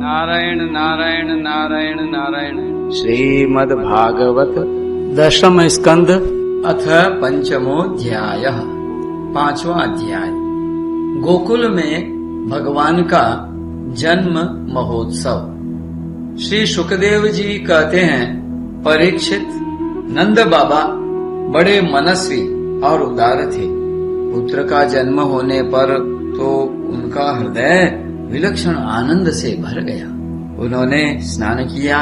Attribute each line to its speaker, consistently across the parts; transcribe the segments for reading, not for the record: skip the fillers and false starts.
Speaker 1: नारायण नारायण नारायण नारायण।
Speaker 2: श्रीमद्भागवत दशम स्कंध अथ पंचमोऽध्यायः। पांचवा अध्याय। गोकुल में भगवान का जन्म महोत्सव। श्री सुखदेव जी कहते हैं, परीक्षित, नंद बाबा बड़े मनस्वी और उदार थे। पुत्र का जन्म होने पर तो उनका हृदय विलक्षण आनंद से भर गया। उन्होंने स्नान किया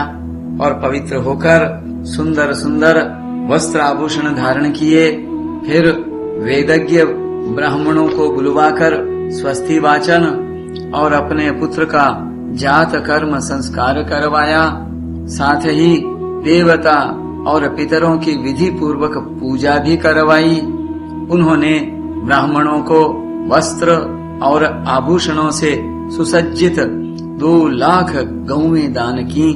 Speaker 2: और पवित्र होकर सुंदर सुंदर वस्त्र आभूषण धारण किए। फिर वेदज्ञ ब्राह्मणों को बुलवाकर स्वस्ति वाचन और अपने पुत्र का जात कर्म संस्कार करवाया। साथ ही देवता और पितरों की विधि पूर्वक पूजा भी करवाई। उन्होंने ब्राह्मणों को वस्त्र और आभूषणों से सुसज्जित 2 लाख गौएं दान की।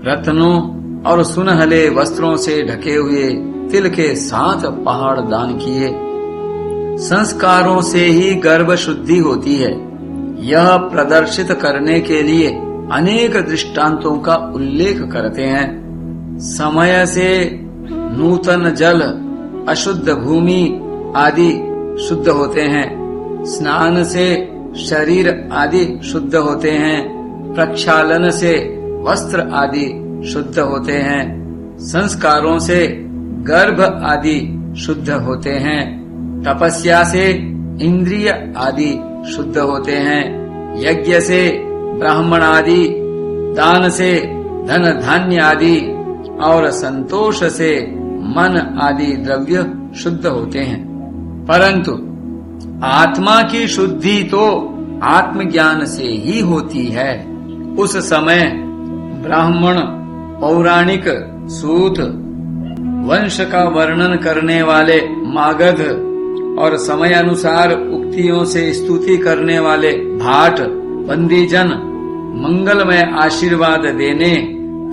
Speaker 2: रत्नों और सुनहले वस्त्रों से ढके हुए तिल के 7 पहाड़ दान किए। संस्कारों से ही गर्भ शुद्धि होती है, यह प्रदर्शित करने के लिए अनेक दृष्टांतों का उल्लेख करते हैं। समय से नूतन जल, अशुद्ध भूमि आदि शुद्ध होते हैं। स्नान से शरीर आदि शुद्ध होते हैं। प्रक्षालन से वस्त्र आदि शुद्ध होते हैं। संस्कारों से गर्भ आदि शुद्ध होते हैं। तपस्या से इंद्रिय आदि शुद्ध होते हैं। यज्ञ से ब्राह्मण आदि, दान से धन धान्य आदि और संतोष से मन आदि द्रव्य शुद्ध होते हैं। परंतु आत्मा की शुद्धि तो आत्मज्ञान से ही होती है। उस समय ब्राह्मण, पौराणिक, सूत, वंश का वर्णन करने वाले मागध और समय अनुसार उक्तियों से स्तुति करने वाले भाट, बंदीजन मंगलमय आशीर्वाद देने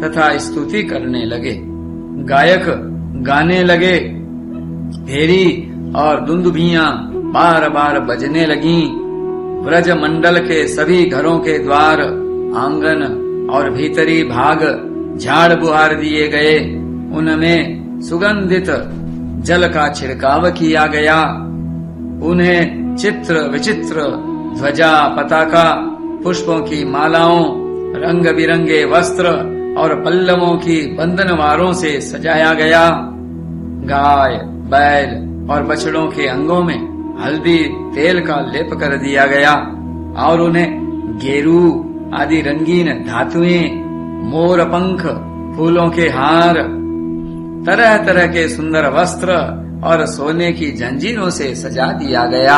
Speaker 2: तथा स्तुति करने लगे। गायक गाने लगे। भेरी और दुंदुभियां बार बार बजने लगीं। ब्रज मंडल के सभी घरों के द्वार, आंगन और भीतरी भाग झाड़ बुहार दिए गए। उनमें सुगंधित जल का छिड़काव किया गया। उन्हें चित्र विचित्र ध्वजा, पताका, पुष्पों की मालाओं, रंग बिरंगे वस्त्र और पल्लवों की बंधनवारों से सजाया गया। गाय, बैल और बछड़ों के अंगों में हल्दी तेल का लेप कर दिया गया और उन्हें गेरू आदि रंगीन धातुएं, मोर पंख, फूलों के हार, तरह तरह के सुंदर वस्त्र और सोने की जंजीरों से सजा दिया गया।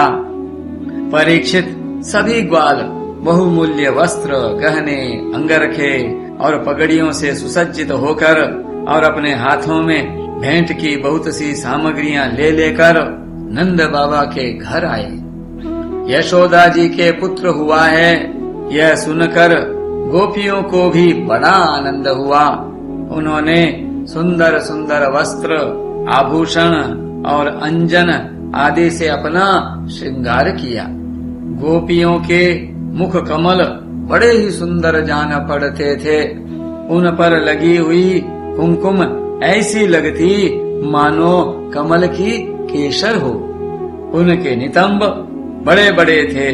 Speaker 2: परीक्षित, सभी ग्वाल बहुमूल्य वस्त्र, गहने, अंगरखे और पगड़ियों से सुसज्जित होकर और अपने हाथों में भेंट की बहुत सी सामग्रियां ले लेकर नंद बाबा के घर आए। यशोदा जी के पुत्र हुआ है, यह सुनकर गोपियों को भी बड़ा आनंद हुआ। उन्होंने सुंदर सुंदर वस्त्र, आभूषण और अंजन आदि से अपना श्रृंगार किया। गोपियों के मुख कमल बड़े ही सुंदर जान पड़ते थे। उन पर लगी हुई कुमकुम ऐसी लगती मानो कमल की केसर हो। उनके नितंब बड़े बड़े थे।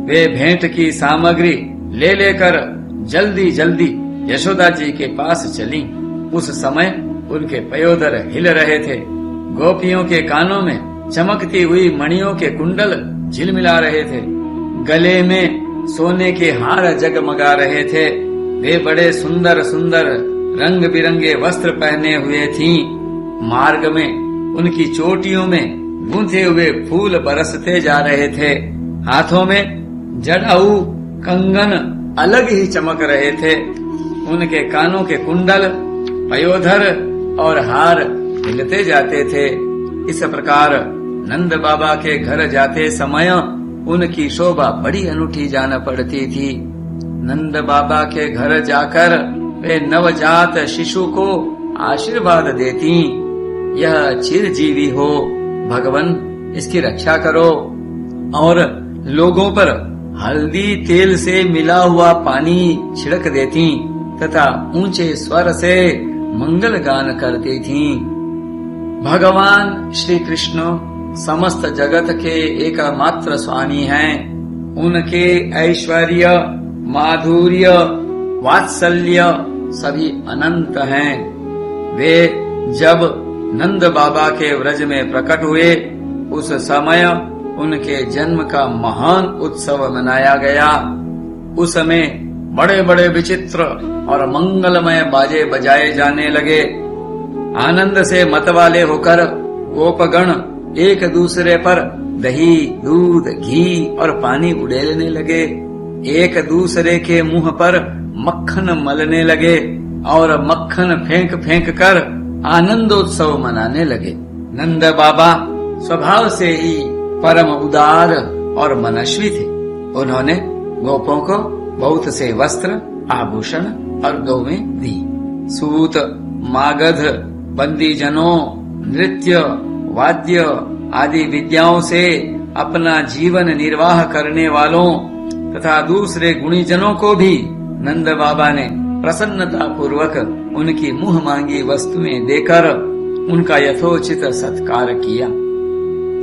Speaker 2: वे भेंट की सामग्री ले लेकर जल्दी जल्दी यशोदा जी के पास चली। उस समय उनके पयोदर हिल रहे थे। गोपियों के कानों में चमकती हुई मणियों के कुंडल झिलमिला रहे थे। गले में सोने के हार जगमगा रहे थे। वे बड़े सुंदर सुंदर रंग बिरंगे वस्त्र पहने हुए थीं। मार्ग में उनकी चोटियों में गूंथे हुए फूल बरसते जा रहे थे। हाथों में जड़ाऊ कंगन अलग ही चमक रहे थे। उनके कानों के कुंडल, पयोधर और हार हिलते जाते थे। इस प्रकार नंद बाबा के घर जाते समय उनकी शोभा बड़ी अनूठी जान पड़ती थी। नंद बाबा के घर जाकर वे नवजात शिशु को आशीर्वाद देती, यह चिरजीवी हो, भगवान इसकी रक्षा करो। और लोगों पर हल्दी तेल से मिला हुआ पानी छिड़क देती तथा ऊंचे स्वर से मंगल गान करती थीं। भगवान श्री कृष्ण समस्त जगत के एकमात्र स्वामी हैं। उनके ऐश्वर्य, माधुर्य, वात्सल्य सभी अनंत हैं। वे जब नंद बाबा के व्रज में प्रकट हुए, उस समय उनके जन्म का महान उत्सव मनाया गया। उस समय बड़े बड़े विचित्र और मंगलमय बाजे बजाए जाने लगे। आनंद से मतवाले होकर गोपगण एक दूसरे पर दही, दूध, घी और पानी उड़ेलने लगे। एक दूसरे के मुंह पर मक्खन मलने लगे और मक्खन फेंक फेंक कर आनंदोत्सव मनाने लगे। नंद बाबा स्वभाव से ही परम उदार और मनस्वी थे। उन्होंने गोपों को बहुत से वस्त्र, आभूषण और गौएं दी। सूत, मागध, बंदीजनों, नृत्य, वाद्य आदि विद्याओं से अपना जीवन निर्वाह करने वालों तथा दूसरे गुणीजनों को भी नंद बाबा ने प्रसन्नता पूर्वक उनकी मुंह मांगी वस्तुएं देकर उनका यथोचित सत्कार किया।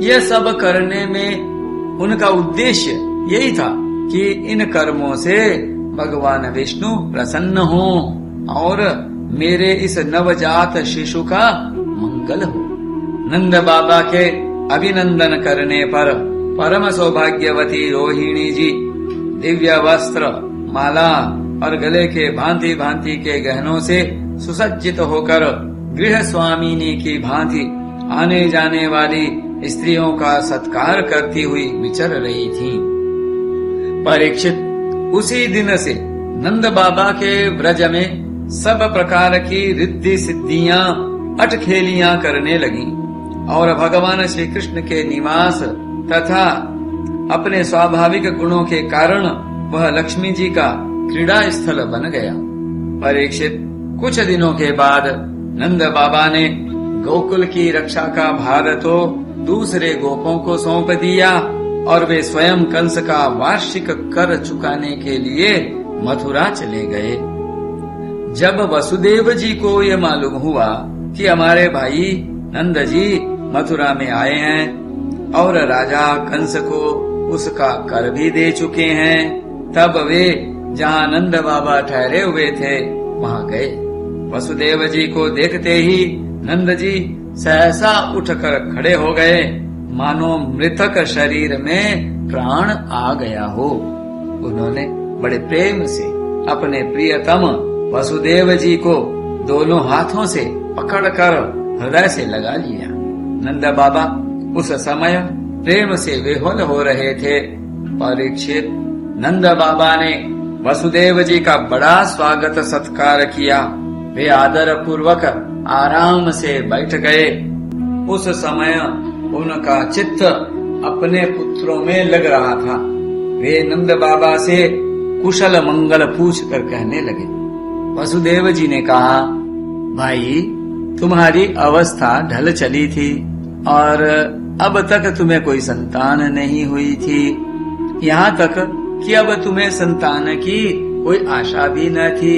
Speaker 2: यह सब करने में उनका उद्देश्य यही था कि इन कर्मों से भगवान विष्णु प्रसन्न हों और मेरे इस नवजात शिशु का मंगल हो। नंद बाबा के अभिनंदन करने पर परम सौभाग्यवती रोहिणी जी दिव्य वस्त्र, माला और गले के भांति भांति के गहनों से सुसज्जित होकर गृह स्वामिनी की भांति आने जाने वाली स्त्रियों का सत्कार करती हुई विचर रही थीं। परीक्षित उसी दिन से नंद बाबा के व्रज में सब प्रकार की रिद्धि सिद्धियां, अटखेलियां करने लगीं और भगवान श्री कृष्ण के निवास तथा अपने स्वाभाविक गुणों के कारण वह लक्ष्मी जी का क्रीड़ा स्थल बन गया। परीक्षित कुछ दिनों के बाद नंद बाबा ने गोकुल की रक्षा का भार तो दूसरे गोपों को सौंप दिया और वे स्वयं कंस का वार्षिक कर चुकाने के लिए मथुरा चले गए। जब वसुदेव जी को यह मालूम हुआ कि हमारे भाई नंद जी मथुरा में आए हैं और राजा कंस को उसका कर भी दे चुके हैं, तब वे जहाँ नंद बाबा ठहरे हुए थे वहाँ गए। वसुदेव जी को देखते ही नंद जी सहसा उठकर खड़े हो गए, मानो मृतक शरीर में प्राण आ गया हो। उन्होंने बड़े प्रेम से अपने प्रियतम वसुदेव जी को दोनों हाथों से पकड़कर हृदय से लगा लिया। नंद बाबा उस समय प्रेम से विह्वल हो रहे थे। परीक्षित नंद बाबा ने वसुदेव जी का बड़ा स्वागत सत्कार किया। वे आदर पूर्वक आराम से बैठ गए। उस समय उनका चित्त अपने पुत्रों में लग रहा था। वे नंद बाबा से कुशल मंगल पूछ कर कहने लगे। वसुदेव जी ने कहा, भाई तुम्हारी अवस्था ढल चली थी और अब तक तुम्हें कोई संतान नहीं हुई थी, यहाँ तक कि अब तुम्हें संतान की कोई आशा भी न थी।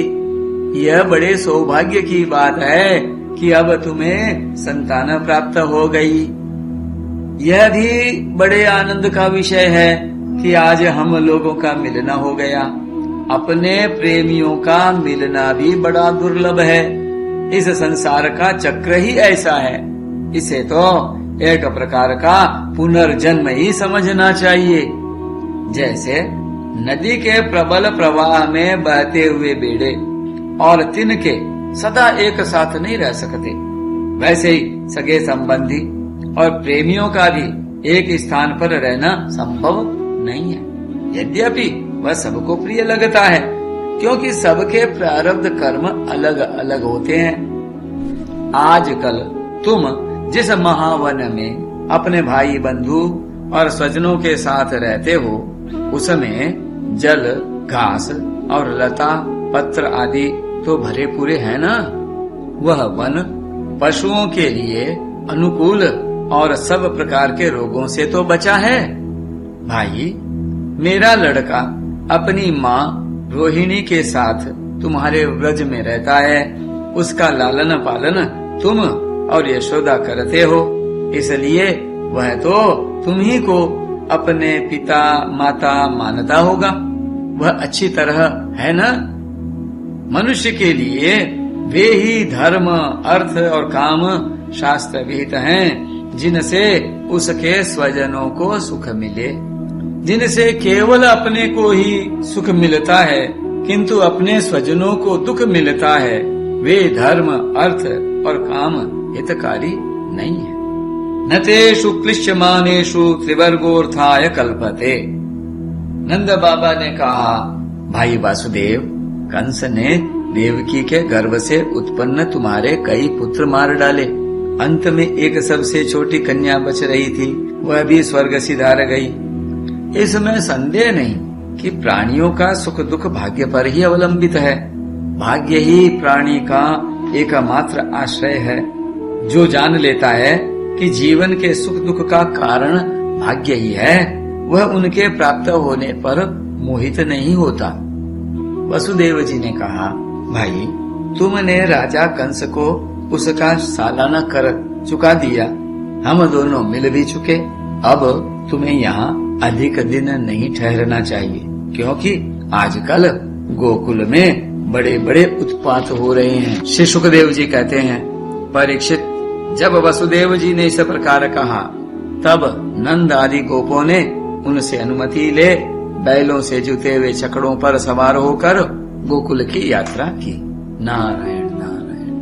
Speaker 2: यह बड़े सौभाग्य की बात है कि अब तुम्हें संतान प्राप्त हो गई। यह भी बड़े आनंद का विषय है कि आज हम लोगों का मिलना हो गया। अपने प्रेमियों का मिलना भी बड़ा दुर्लभ है। इस संसार का चक्र ही ऐसा है। इसे तो एक प्रकार का पुनर्जन्म ही समझना चाहिए। जैसे नदी के प्रबल प्रवाह में बहते हुए बेड़े और तिनके सदा एक साथ नहीं रह सकते, वैसे ही सगे संबंधी और प्रेमियों का भी एक स्थान पर रहना संभव नहीं है। यद्यपि वह सबको प्रिय लगता है, क्योंकि सबके प्रारब्ध कर्म अलग अलग होते हैं। आजकल तुम जिस महावन में अपने भाई बंधु और स्वजनों के साथ रहते हो, उसमें जल, घास और लता पत्र आदि तो भरे पूरे हैं ना। वह वन पशुओं के लिए अनुकूल और सब प्रकार के रोगों से तो बचा है। भाई मेरा लड़का अपनी माँ रोहिणी के साथ तुम्हारे व्रज में रहता है, उसका लालन पालन तुम और यशोदा करते हो, इसलिए वह तो तुम ही को अपने पिता माता मानता होगा। वह अच्छी तरह है ना? मनुष्य के लिए वे ही धर्म, अर्थ और काम शास्त्र विहित हैं, जिनसे उसके स्वजनों को सुख मिले। जिनसे केवल अपने को ही सुख मिलता है किंतु अपने स्वजनों को दुख मिलता है, वे धर्म, अर्थ और काम हितकारी नहीं है। न तेषु क्लिश्यमानेषु त्रिवर्गोऽर्थाय कल्पते। नंद बाबा ने कहा, भाई वासुदेव, कंस ने देवकी के गर्भ से उत्पन्न तुम्हारे कई पुत्र मार डाले। अंत में एक सबसे छोटी कन्या बच रही थी, वह भी स्वर्ग सिधार गई। इसमें संदेह नहीं कि प्राणियों का सुख दुख भाग्य पर ही अवलंबित है। भाग्य ही प्राणी का एकमात्र आश्रय है। जो जान लेता है कि जीवन के सुख दुख का कारण भाग्य ही है, वह उनके प्राप्त होने पर मोहित नहीं होता। वसुदेव जी ने कहा, भाई, तुमने राजा कंस को उसका सालाना कर चुका दिया, हम दोनों मिल भी चुके। अब तुम्हें यहाँ अधिक दिन नहीं ठहरना चाहिए, क्योंकि आजकल गोकुल में बड़े बड़े उत्पात हो रहे हैं। श्री सुखदेव जी कहते हैं, परीक्षित, जब वसुदेव जी ने इस प्रकार कहा, तब नंद आदि गोपों ने उनसे अनुमति ले बैलों से जुते हुए छकड़ों पर सवार होकर गोकुल की यात्रा की। नारायण।